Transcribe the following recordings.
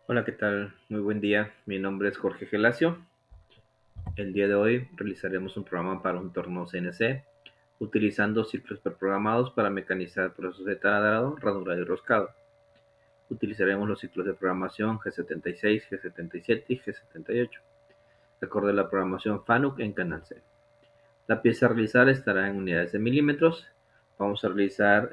Hola, ¿qué tal? Muy buen día. Mi nombre es Jorge Gelacio. El día de hoy realizaremos un programa para un torno CNC utilizando ciclos preprogramados para mecanizar procesos de taladrado, ranurado y roscado. Utilizaremos los ciclos de programación G76, G77 y G78, acorde a la programación FANUC en Canal C. La pieza a realizar estará en unidades de milímetros. Vamos a realizar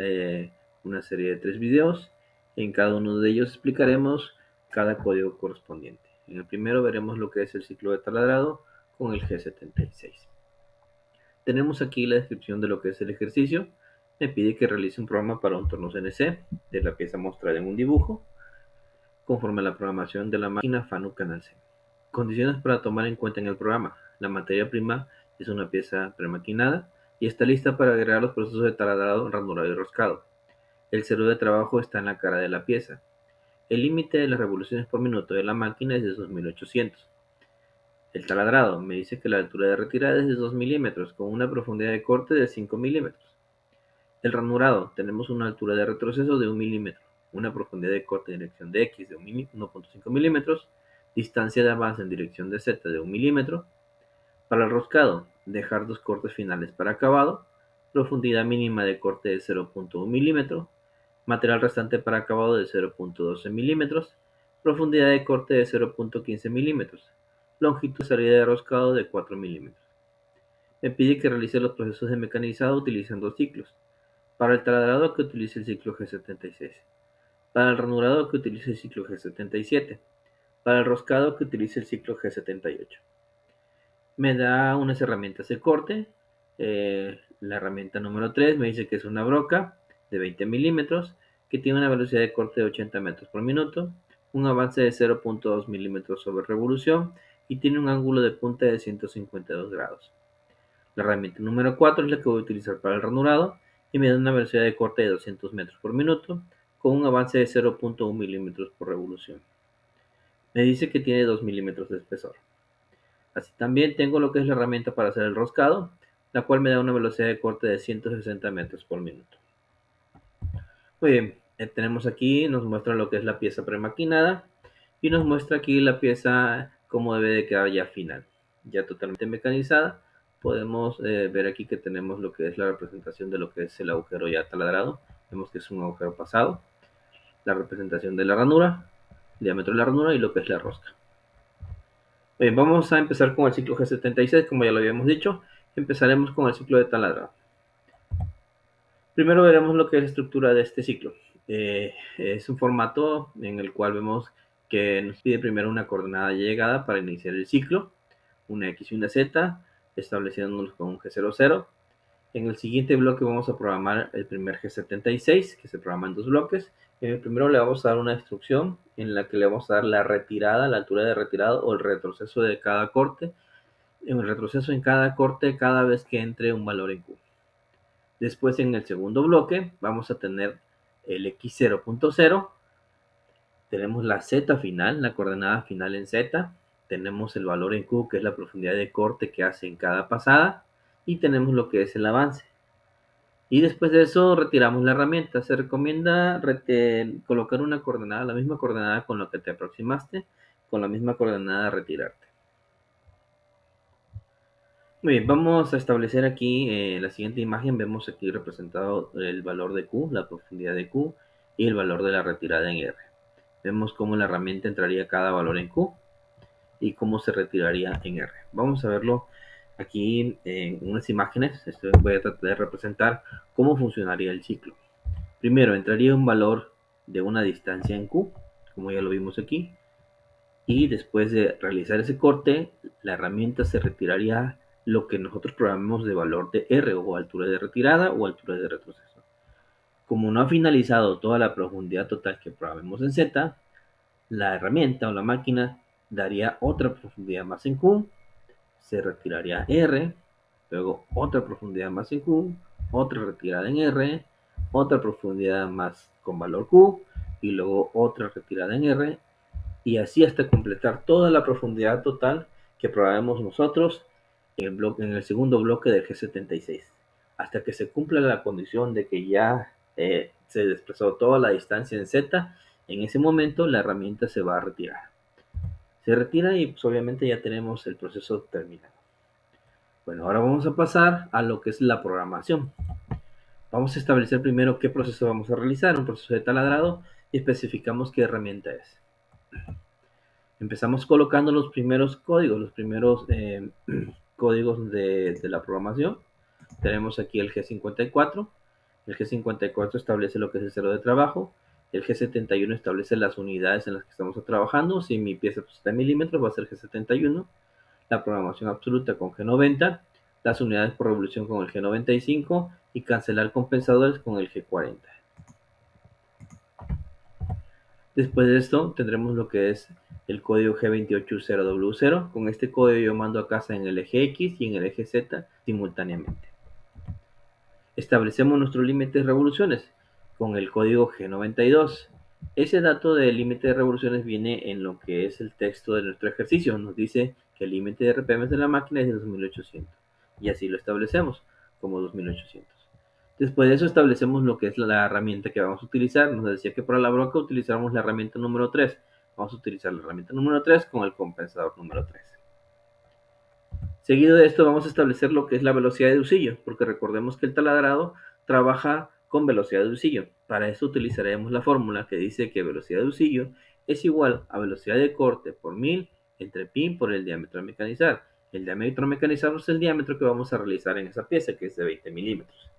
una serie de 3 videos. En cada uno de ellos explicaremos cada código correspondiente. En el primero veremos lo que es el ciclo de taladrado con el G76. Tenemos aquí la descripción de lo que es el ejercicio. Me pide que realice un programa para un torno CNC de la pieza mostrada en un dibujo, conforme a la programación de la máquina FANUC Canal C. Condiciones para tomar en cuenta en el programa. La materia prima es una pieza premaquinada y está lista para agregar los procesos de taladrado, ranurado y roscado. El cero de trabajo está en la cara de la pieza. El límite de las revoluciones por minuto de la máquina es de 2800. El taladrado me dice que la altura de retirada es de 2 milímetros con una profundidad de corte de 5 milímetros. El ranurado tenemos una altura de retroceso de 1 milímetro, una profundidad de corte en dirección de X de 1.5 milímetros, distancia de avance en dirección de Z de 1 milímetro. Para el roscado, dejar dos cortes finales para acabado, profundidad mínima de corte de 0.1 milímetro, material restante para acabado de 0.12 milímetros, profundidad de corte de 0.15 milímetros, longitud de salida de roscado de 4 milímetros. Me pide que realice los procesos de mecanizado utilizando ciclos. Para el taladrado que utilice el ciclo G76. Para el ranurado que utilice el ciclo G77. Para el roscado que utilice el ciclo G78. Me da unas herramientas de corte. La herramienta número 3 me dice que es una broca de 20 milímetros que tiene una velocidad de corte de 80 metros por minuto, un avance de 0.2 milímetros sobre revolución y tiene un ángulo de punta de 152 grados. La herramienta número 4 es la que voy a utilizar para el ranurado y me da una velocidad de corte de 200 metros por minuto con un avance de 0.1 milímetros por revolución. Me dice que tiene 2 milímetros de espesor. Así también tengo lo que es la herramienta para hacer el roscado, la cual me da una velocidad de corte de 160 metros por minuto. Muy bien, tenemos aquí, nos muestra lo que es la pieza premaquinada y nos muestra aquí la pieza cómo debe de quedar ya final, ya totalmente mecanizada. Podemos ver aquí que tenemos lo que es la representación de lo que es el agujero ya taladrado. Vemos que es un agujero pasado, la representación de la ranura, el diámetro de la ranura y lo que es la rosca. Bien, vamos a empezar con el ciclo G76, como ya lo habíamos dicho. Empezaremos con el ciclo de taladrado. Primero veremos lo que es la estructura de este ciclo. Es un formato en el cual vemos que nos pide primero una coordenada de llegada para iniciar el ciclo, una X y una Z, estableciéndonos con un G00. En el siguiente bloque vamos a programar el primer G76, que se programa en dos bloques. En el primero le vamos a dar una instrucción en la que le vamos a dar la retirada, la altura de retirada o el retroceso de cada corte. En el retroceso en cada corte cada vez que entre un valor en Q. Después en el segundo bloque vamos a tener el X0.0, tenemos la Z final, la coordenada final en Z, tenemos el valor en Q que es la profundidad de corte que hace en cada pasada y tenemos lo que es el avance. Y después de eso retiramos la herramienta. Se recomienda colocar una coordenada, la misma coordenada con la que te aproximaste, con la misma coordenada retirarte. Muy bien, vamos a establecer aquí la siguiente imagen. Vemos aquí representado el valor de Q, la profundidad de Q y el valor de la retirada en R. Vemos cómo la herramienta entraría cada valor en Q y cómo se retiraría en R. Vamos a verlo aquí en unas imágenes. Voy a tratar de representar cómo funcionaría el ciclo. Primero entraría un valor de una distancia en Q, como ya lo vimos aquí, y después de realizar ese corte, la herramienta se retiraría lo que nosotros programemos de valor de R, o altura de retirada o altura de retroceso. Como no ha finalizado toda la profundidad total que programemos en Z, la herramienta o la máquina daría otra profundidad más en Q, se retiraría R, luego otra profundidad más en Q, otra retirada en R, otra profundidad más con valor Q y luego otra retirada en R, y así hasta completar toda la profundidad total que programemos nosotros en el segundo bloque del G76, hasta que se cumpla la condición de que ya se desplazó toda la distancia en Z En ese momento la herramienta se va a retirar. Se retira y pues obviamente ya tenemos el proceso terminado. Bueno, ahora vamos a pasar a lo que es la programación. Vamos a establecer primero qué proceso vamos a realizar, un proceso de taladrado, y especificamos qué herramienta es. Empezamos colocando los primeros códigos, códigos de la programación. Tenemos aquí el G54. El G54 establece lo que es el cero de trabajo. El G71 establece las unidades en las que estamos trabajando. Si mi pieza está en milímetros, va a ser G71. La programación absoluta con G90. Las unidades por revolución con el G95. Y cancelar compensadores con el G40. Después de esto tendremos lo que es el código G280W0. Con este código yo mando a casa en el eje X y en el eje Z simultáneamente. Establecemos nuestro límite de revoluciones con el código G92. Ese dato del límite de revoluciones viene en lo que es el texto de nuestro ejercicio. Nos dice que el límite de RPM de la máquina es de 2800. Y así lo establecemos como 2800. Después de eso establecemos lo que es la herramienta que vamos a utilizar. Nos decía que para la broca utilizamos la herramienta número 3. Vamos a utilizar la herramienta número 3 con el compensador número 3. Seguido de esto vamos a establecer lo que es la velocidad de usillo, porque recordemos que el taladrado trabaja con velocidad de usillo. Para eso utilizaremos la fórmula que dice que velocidad de usillo es igual a velocidad de corte por 1000 entre pi por el diámetro a mecanizar. El diámetro a mecanizar es el diámetro que vamos a realizar en esa pieza, que es de 20 milímetros.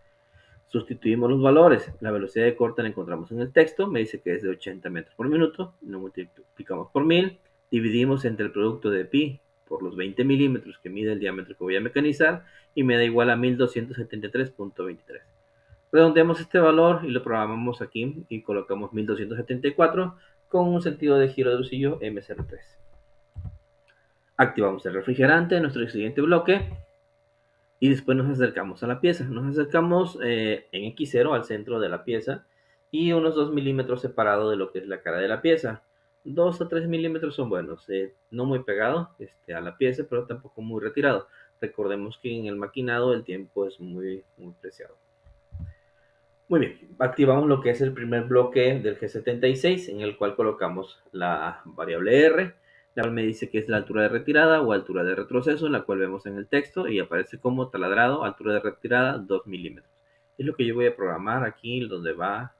Sustituimos los valores. La velocidad de corte la encontramos en el texto. Me dice que es de 80 metros por minuto. Lo multiplicamos por 1000. Dividimos entre el producto de pi por los 20 milímetros que mide el diámetro que voy a mecanizar. Y me da igual a 1273.23. Redondeamos este valor y lo programamos aquí. Y colocamos 1274 con un sentido de giro de usillo M03. Activamos el refrigerante en nuestro siguiente bloque. Y después nos acercamos a la pieza. Nos acercamos en X0 al centro de la pieza y unos 2 milímetros separado de lo que es la cara de la pieza. 2 a 3 milímetros son buenos, no muy pegado a la pieza, pero tampoco muy retirado. Recordemos que en el maquinado el tiempo es muy preciado. Muy bien, activamos lo que es el primer bloque del G76, en el cual colocamos la variable R, la cual me dice que es la altura de retirada o altura de retroceso, la cual vemos en el texto y aparece como taladrado, altura de retirada 2 milímetros. Es lo que yo voy a programar aquí donde va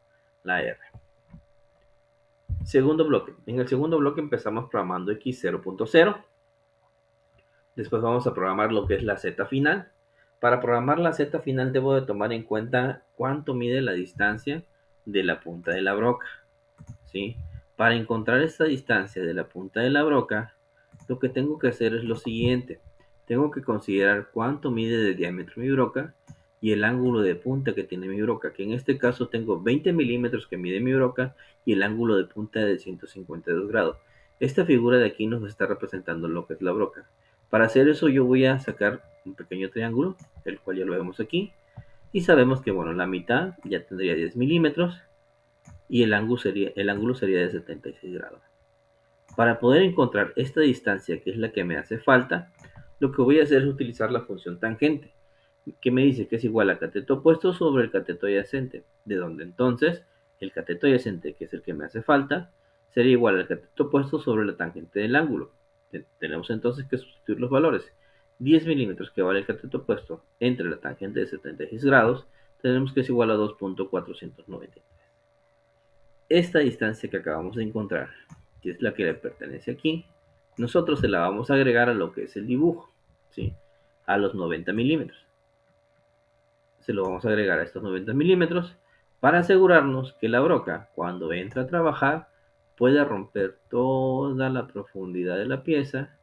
la R. Segundo bloque. En el segundo bloque empezamos programando X0.0. Después vamos a programar lo que es la Z final. Para programar la Z final debo de tomar en cuenta cuánto mide la distancia de la punta de la broca, ¿sí? Para encontrar esta distancia de la punta de la broca, lo que tengo que hacer es lo siguiente. Tengo que considerar cuánto mide de diámetro mi broca y el ángulo de punta que tiene mi broca, que en este caso tengo 20 milímetros que mide mi broca y el ángulo de punta de 152 grados. Esta figura de aquí nos está representando lo que es la broca. Para hacer eso yo voy a sacar un pequeño triángulo, el cual ya lo vemos aquí, y sabemos que bueno, la mitad ya tendría 10 milímetros y el ángulo sería de 76 grados. Para poder encontrar esta distancia, que es la que me hace falta, lo que voy a hacer es utilizar la función tangente, que me dice que es igual a cateto opuesto sobre el cateto adyacente, de donde entonces el cateto adyacente, que es el que me hace falta, sería igual al cateto opuesto sobre la tangente del ángulo. Tenemos entonces que sustituir los valores. 10 milímetros que vale el cateto opuesto entre la tangente de 76 grados, tenemos que es igual a 2.493. Esta distancia que acabamos de encontrar, que es la que le pertenece aquí, nosotros se la vamos a agregar a lo que es el dibujo, ¿sí? A los 90 milímetros. Se lo vamos a agregar a estos 90 milímetros para asegurarnos que la broca, cuando entra a trabajar, pueda romper toda la profundidad de la pieza,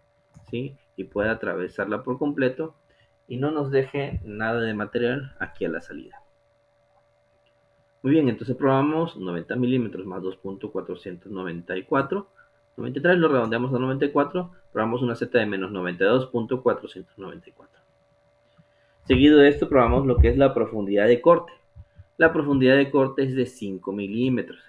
¿sí? Y pueda atravesarla por completo y no nos deje nada de material aquí a la salida. Muy bien, entonces probamos 90 milímetros más 2.494. 93 lo redondeamos a 94. Probamos una Z de menos 92.494. Seguido de esto probamos lo que es la profundidad de corte. La profundidad de corte es de 5 milímetros.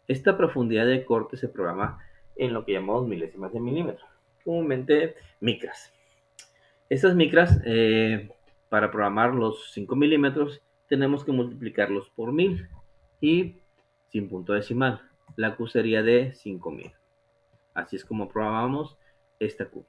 Esta profundidad de corte se programa en lo que llamamos milésimas de milímetro, comúnmente micras. Estas micras, para programar los 5 milímetros, tenemos que multiplicarlos por 1000 y sin punto decimal. La Q sería de 5000. Así es como programamos esta Q.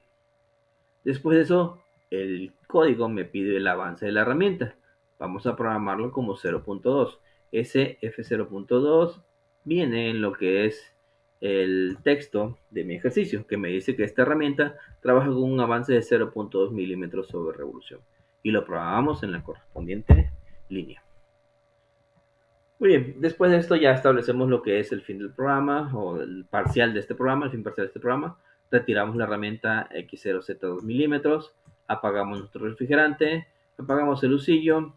Después de eso, el código me pide el avance de la herramienta. Vamos a programarlo como 0.2. Ese F0.2 viene en lo que es el texto de mi ejercicio, que me dice que esta herramienta trabaja con un avance de 0.2 milímetros sobre revolución. Y lo programamos en la correspondiente línea. Muy bien, después de esto ya establecemos lo que es el fin del programa o el parcial de este programa, el fin parcial de este programa. Retiramos la herramienta X0Z2 milímetros, apagamos nuestro refrigerante, apagamos el usillo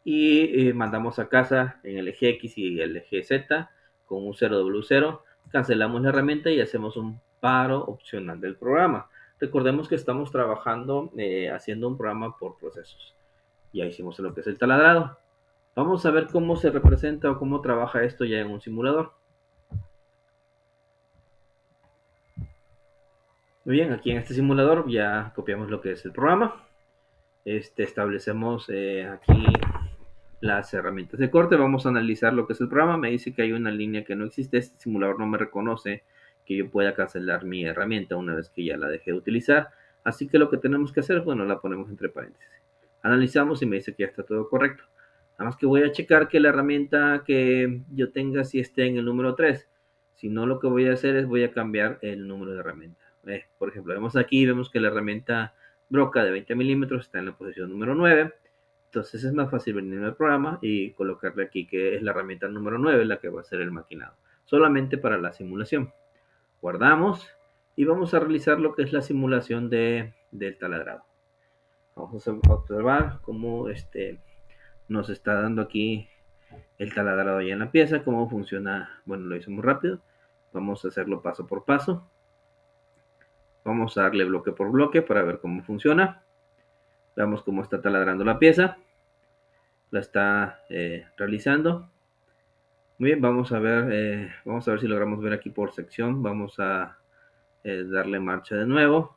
y mandamos a casa en el eje X y el eje Z con un 0W0. Cancelamos la herramienta y hacemos un paro opcional del programa. Recordemos que estamos trabajando haciendo un programa por procesos. Ya hicimos lo que es el taladrado. Vamos a ver cómo se representa o cómo trabaja esto ya en un simulador. Muy bien, aquí en este simulador ya copiamos lo que es el programa. Establecemos aquí las herramientas de corte. Vamos a analizar lo que es el programa. Me dice que hay una línea que no existe. Este simulador no me reconoce que yo pueda cancelar mi herramienta una vez que ya la dejé de utilizar. Así que lo que tenemos que hacer, bueno, la ponemos entre paréntesis. Analizamos y me dice que ya está todo correcto. Nada más que voy a checar que la herramienta que yo tenga sí esté en el número 3. Si no, lo que voy a hacer es voy a cambiar el número de herramienta. Por ejemplo, vemos aquí, vemos que la herramienta broca de 20 milímetros está en la posición número 9. Entonces es más fácil venir al programa y colocarle aquí que es la herramienta número 9 la que va a hacer el maquinado. Solamente para la simulación. Guardamos y vamos a realizar lo que es la simulación del taladrado. Vamos a observar cómo nos está dando aquí el taladrado ya en la pieza, cómo funciona. Bueno, lo hice muy rápido. Vamos a hacerlo paso por paso. Vamos a darle bloque por bloque para ver cómo funciona. Veamos cómo está taladrando la pieza. La está realizando. Muy bien, vamos a ver si logramos ver aquí por sección. Vamos a darle marcha de nuevo.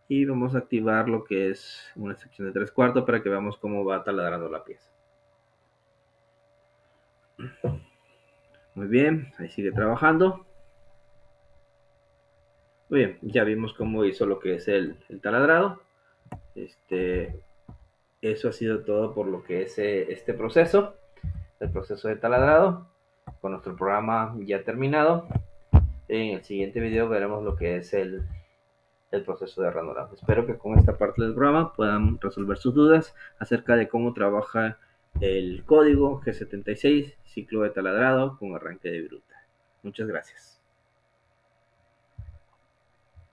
Y vamos a activar lo que es una sección de 3/4 para que veamos cómo va taladrando la pieza. Muy bien, ahí sigue trabajando. Muy bien, ya vimos cómo hizo lo que es el taladrado. Eso ha sido todo por lo que es este proceso, el proceso de taladrado, con nuestro programa ya terminado. En el siguiente video veremos lo que es el proceso de ranurado. Espero que con esta parte del programa puedan resolver sus dudas acerca de cómo trabaja el código G76, ciclo de taladrado con arranque de viruta. Muchas gracias.